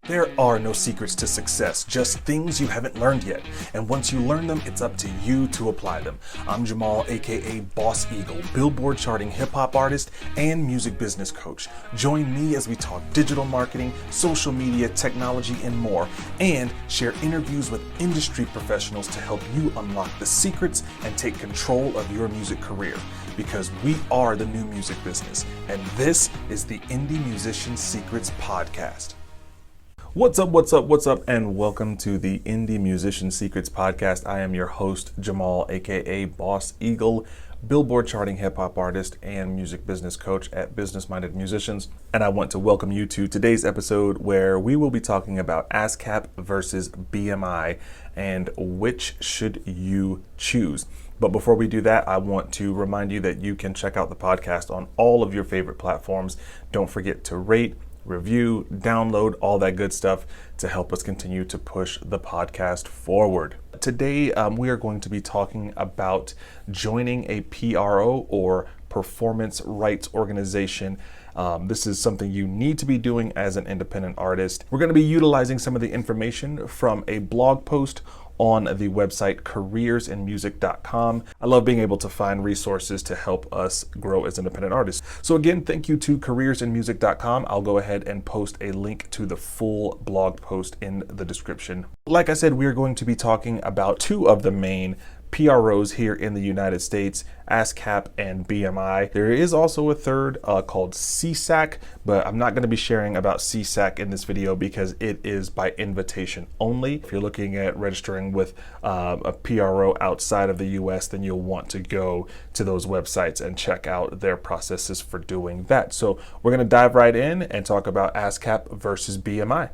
There are no secrets to success, just things you haven't learned yet. And once you learn them, it's up to you to apply them. I'm Jamaal, aka Boss Eagle, Billboard-charting hip-hop artist and music business coach. Join me as we talk digital marketing, social media, technology, and more, and share interviews with industry professionals to help you unlock the secrets and take control of your music career. Because we are the new music business, and this is the Indie Musician Secrets Podcast. What's up, and welcome to the Indie Musician Secrets Podcast. I am your host, Jamaal, aka Boss Eagle, Billboard-charting hip-hop artist and music business coach at Business Minded Musicians. And I want to welcome you to today's episode where we will be talking about ASCAP versus BMI and which should you choose. But before we do that, I want to remind you that you can check out the podcast on all of your favorite platforms. Don't forget to rate, review, download, all that good stuff to help us continue to push the podcast forward. Today, we are going to be talking about joining a PRO or performance rights organization. This is something you need to be doing as an independent artist. We're going to be utilizing some of the information from a blog post on the website careersinmusic.com. I love being able to find resources to help us grow as independent artists. So again, thank you to careersinmusic.com. I'll go ahead and post a link to the full blog post in the description. Like I said, we're going to be talking about two of the main PROs here in the United States, ASCAP and BMI. There is also a third called CSAC, but I'm not going to be sharing about CSAC in this video because it is by invitation only. If you're looking at registering with a PRO outside of the US, then you'll want to go to those websites and check out their processes for doing that. So we're going to dive right in and talk about ASCAP versus BMI.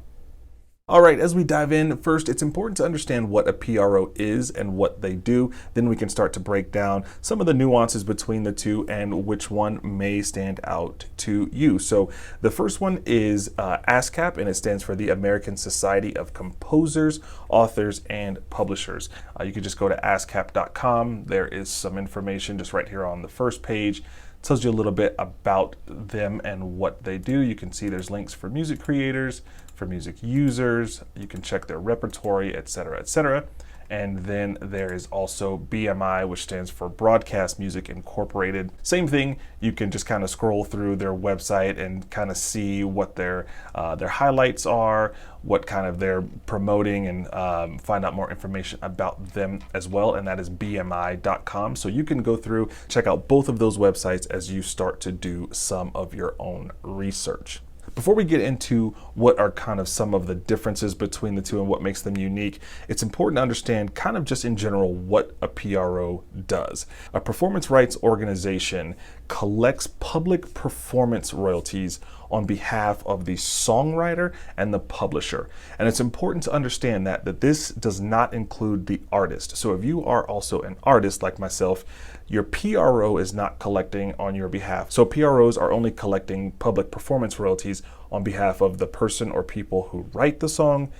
All right, as we dive in, first, it's important to understand what a PRO is and what they do. Then we can start to break down some of the nuances between the two and which one may stand out to you. So the first one is ASCAP, and it stands for the American Society of Composers, Authors, and Publishers. You can just go to ascap.com. There is some information just right here on the first page. Tells you a little bit about them and what they do. You can see there's links for music creators, for music users. You can check their repertory, etc., etc. And then there is also BMI, which stands for Broadcast Music Incorporated. Same thing. You can just kind of scroll through their website and kind of see what their highlights are, what kind of they're promoting, and find out more information about them as well. And that is bmi.com. So you can go through, check out both of those websites as you start to do some of your own research. Before we get into what are kind of some of the differences between the two and what makes them unique, it's important to understand kind of just in general what a PRO does. A performance rights organization collects public performance royalties on behalf of the songwriter and the publisher. And it's important to understand that this does not include the artist. So if you are also an artist like myself, your PRO is not collecting on your behalf. So PROs are only collecting public performance royalties on behalf of the person or people who write the song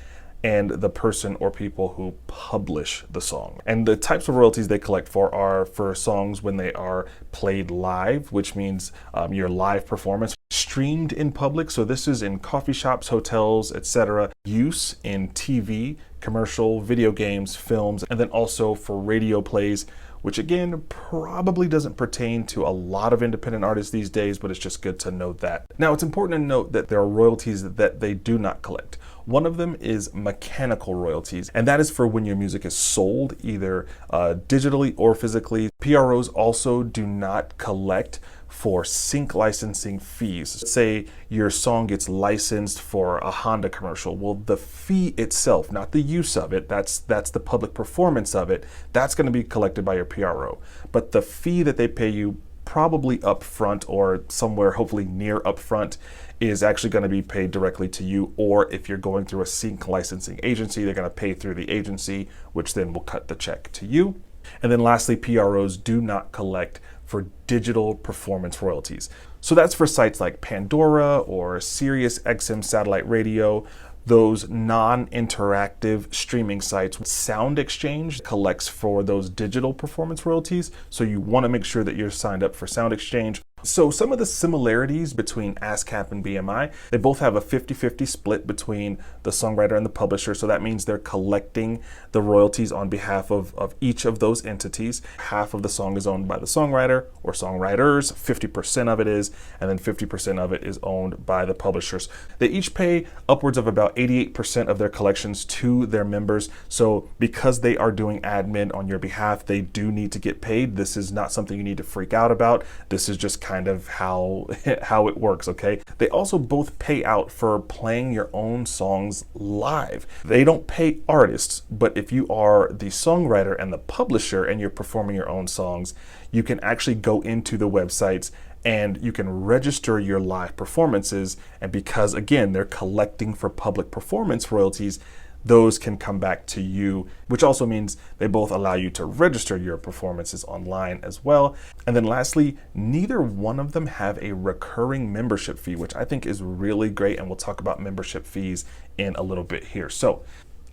and the person or people who publish the song. And the types of royalties they collect for are for songs when they are played live, which means your live performance, streamed in public. So this is in coffee shops, hotels, etc. Use in TV, commercial, video games, films, and then also for radio plays, which again, probably doesn't pertain to a lot of independent artists these days, but it's just good to note that. Now, it's important to note that there are royalties that they do not collect. One of them is mechanical royalties, and that is for when your music is sold, either digitally or physically. PROs also do not collect for sync licensing fees. Let's say your song gets licensed for a Honda commercial. Well, the fee itself, not the use of it, that's the public performance of it, that's going to be collected by your PRO. But the fee that they pay you probably upfront or somewhere hopefully near upfront is actually going to be paid directly to you, or if you're going through a sync licensing agency, they're going to pay through the agency, which then will cut the check to you. And then lastly, PROs do not collect for digital performance royalties. So that's for sites like Pandora or Sirius XM satellite radio, those non-interactive streaming sites. Sound Exchange collects for those digital performance royalties. So you want to make sure that you're signed up for Sound Exchange. So some of the similarities between ASCAP and BMI, they both have a 50-50 split between the songwriter and the publisher. So that means they're collecting the royalties on behalf of each of those entities. Half of the song is owned by the songwriter or songwriters, 50% of it is, and then 50% of it is owned by the publishers. They each pay upwards of about 88% of their collections to their members. So because they are doing admin on your behalf, they do need to get paid. This is not something you need to freak out about. This is just kind of how it works, okay? They also both pay out for playing your own songs live. They don't pay artists, but if you are the songwriter and the publisher and you're performing your own songs, you can actually go into the websites and you can register your live performances. And because, again, they're collecting for public performance royalties, those can come back to you, which also means they both allow you to register your performances online as well. And then lastly, neither one of them have a recurring membership fee, which I think is really great. And we'll talk about membership fees in a little bit here. So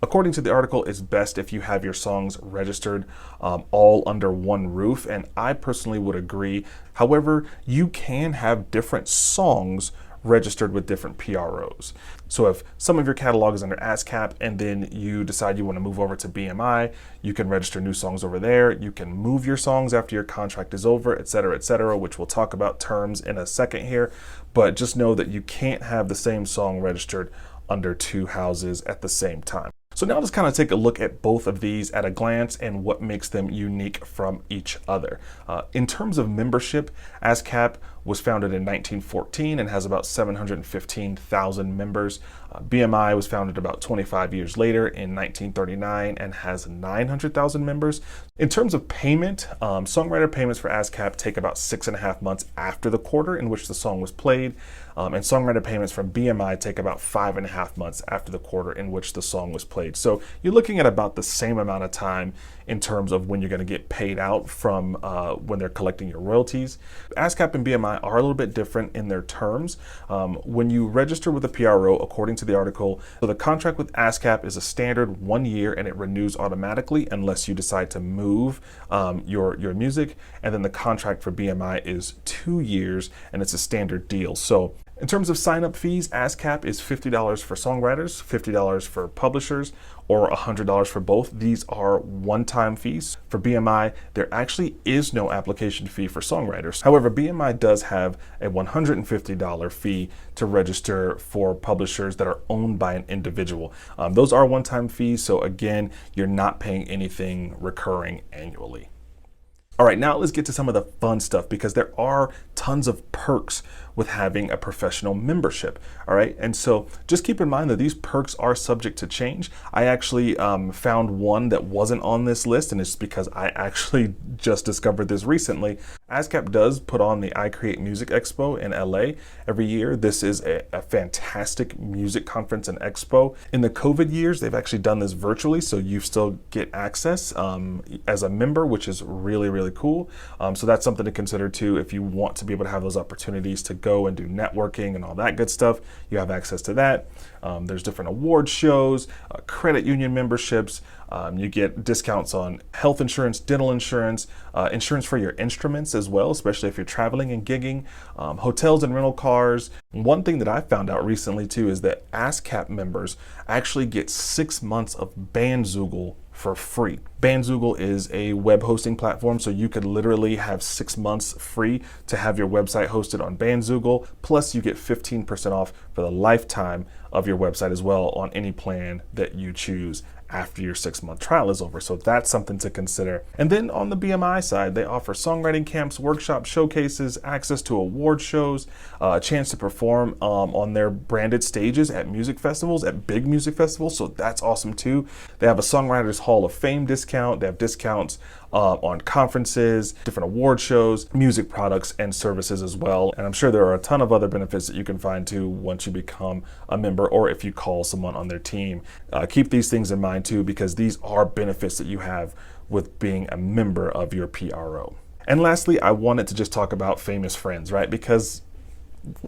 according to the article, it's best if you have your songs registered all under one roof. And I personally would agree. However, you can have different songs registered with different PROs. So if some of your catalog is under ASCAP and then you decide you want to move over to BMI, you can register new songs over there. You can move your songs after your contract is over, et cetera, which we'll talk about terms in a second here. But just know that you can't have the same song registered under two houses at the same time. So now let's kind of take a look at both of these at a glance and what makes them unique from each other. In terms of membership, ASCAP was founded in 1914 and has about 715,000 members. BMI was founded about 25 years later in 1939 and has 900,000 members. In terms of payment, songwriter payments for ASCAP take about 6.5 months after the quarter in which the song was played. And songwriter payments from BMI take about 5.5 months after the quarter in which the song was played. So you're looking at about the same amount of time in terms of when you're going to get paid out from when they're collecting your royalties. ASCAP and BMI are a little bit different in their terms. When you register with a PRO, according to the article, so the contract with ASCAP is a standard 1 year and it renews automatically unless you decide to move your music. And then the contract for BMI is 2 years and it's a standard deal. So in terms of sign-up fees, ASCAP is $50 for songwriters, $50 for publishers, or $100 for both. These are one-time fees. For BMI, there actually is no application fee for songwriters. However, BMI does have a $150 fee to register for publishers that are owned by an individual. Those are one-time fees, so again, you're not paying anything recurring annually. All right, now let's get to some of the fun stuff because there are tons of perks with having a professional membership. All right, and so just keep in mind that these perks are subject to change. I actually found one that wasn't on this list, and it's because I actually just discovered this recently. ASCAP does put on the I Create Music Expo in LA every year. This is a fantastic music conference and expo. In the COVID years, they've actually done this virtually, so you still get access as a member, which is really, really cool. So that's something to consider too if you want to be able to have those opportunities to go and do networking and all that good stuff. You have access to that. There's different award shows, credit union memberships. You get discounts on health insurance, dental insurance, insurance for your instruments as well, especially if you're traveling and gigging, hotels and rental cars. One thing that I found out recently too is that ASCAP members actually get 6 months of Bandzoogle for free. Bandzoogle is a web hosting platform, so you could literally have 6 months free to have your website hosted on Bandzoogle. Plus, you get 15% off for the lifetime of your website as well on any plan that you choose after your 6-month trial is over. So that's something to consider. And then on the BMI side, they offer songwriting camps, workshops, showcases, access to award shows, a chance to perform on their branded stages at music festivals, at big music festivals. So that's awesome too. They have a Songwriters Hall of Fame discount. They have discounts on conferences, different award shows, music products and services as well. And I'm sure there are a ton of other benefits that you can find too once you become a member or if you call someone on their team. Keep these things in mind too, because these are benefits that you have with being a member of your PRO. And lastly, I wanted to just talk about famous friends, right? Because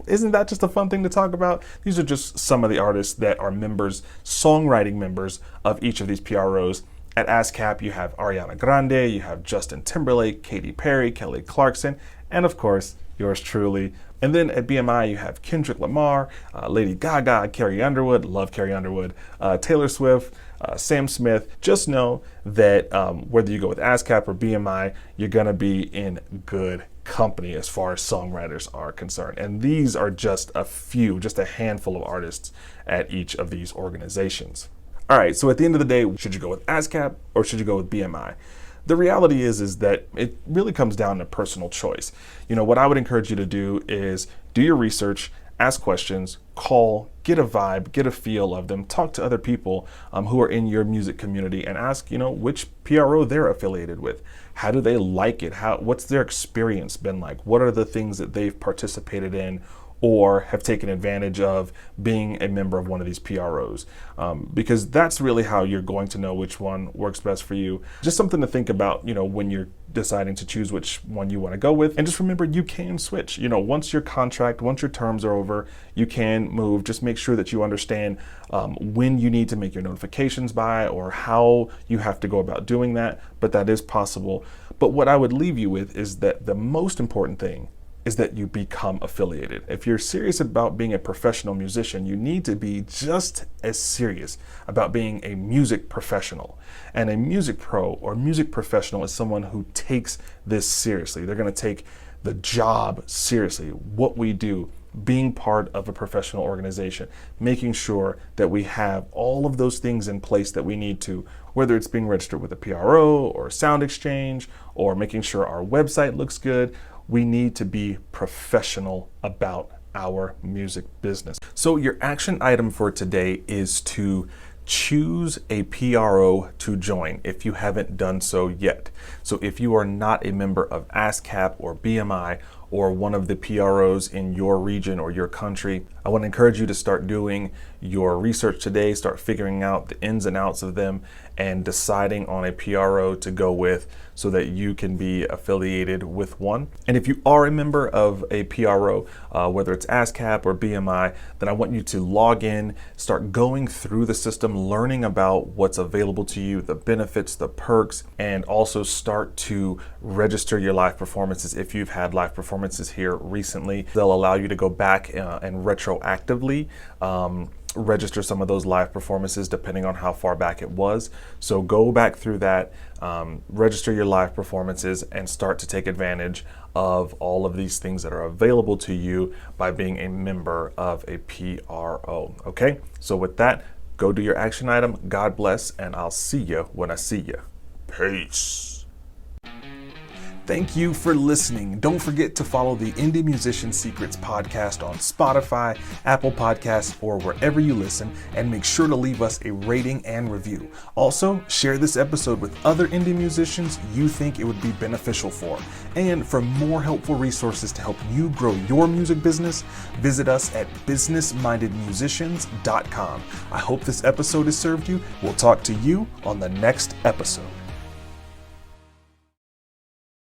isn't that just a fun thing to talk about? These are just some of the artists that are members, songwriting members of each of these PROs. At ASCAP, you have Ariana Grande, you have Justin Timberlake, Katy Perry, Kelly Clarkson, and of course, yours truly. And then at BMI, you have Kendrick Lamar, Lady Gaga, Carrie Underwood, love Carrie Underwood, Taylor Swift, Sam Smith. Just know that whether you go with ASCAP or BMI, you're going to be in good company as far as songwriters are concerned. And these are just a few, just a handful of artists at each of these organizations. All right, so at the end of the day, should you go with ASCAP or should you go with BMI? The reality is that it really comes down to personal choice. You know, what I would encourage you to do is do your research, ask questions, call, get a vibe, get a feel of them, talk to other people who are in your music community and ask, you know, which PRO they're affiliated with. How do they like it? What's their experience been like? What are the things that they've participated in or have taken advantage of being a member of one of these PROs? Because that's really how you're going to know which one works best for you. Just something to think about, you know, when you're deciding to choose which one you want to go with. And just remember, you can switch. You know, once your terms are over, you can move. Just make sure that you understand when you need to make your notifications by or how you have to go about doing that. But that is possible. But what I would leave you with is that the most important thing is that you become affiliated. If you're serious about being a professional musician, you need to be just as serious about being a music professional. And a music pro or music professional is someone who takes this seriously. They're gonna take the job seriously, what we do, being part of a professional organization, making sure that we have all of those things in place that we need to, whether it's being registered with a PRO or Sound Exchange or making sure our website looks good. We need to be professional about our music business. So your action item for today is to choose a PRO to join if you haven't done so yet. So if you are not a member of ASCAP or BMI or one of the PROs in your region or your country, I want to encourage you to start doing your research today, start figuring out the ins and outs of them and deciding on a PRO to go with so that you can be affiliated with one. And if you are a member of a PRO, whether it's ASCAP or BMI, then I want you to log in, start going through the system, learning about what's available to you, the benefits, the perks, and also start to register your live performances if you've had live performances here recently. They'll allow you to go back and retroactively register some of those live performances depending on how far back it was. So go back through that, register your live performances, and start to take advantage of all of these things that are available to you by being a member of a PRO. Okay, so with that, go do your action item. God bless, and I'll see you when I see you. Peace. Thank you for listening. Don't forget to follow the Indie Musician Secrets podcast on Spotify, Apple Podcasts, or wherever you listen, and make sure to leave us a rating and review. Also, share this episode with other indie musicians you think it would be beneficial for. And for more helpful resources to help you grow your music business, visit us at businessmindedmusicians.com. I hope this episode has served you. We'll talk to you on the next episode.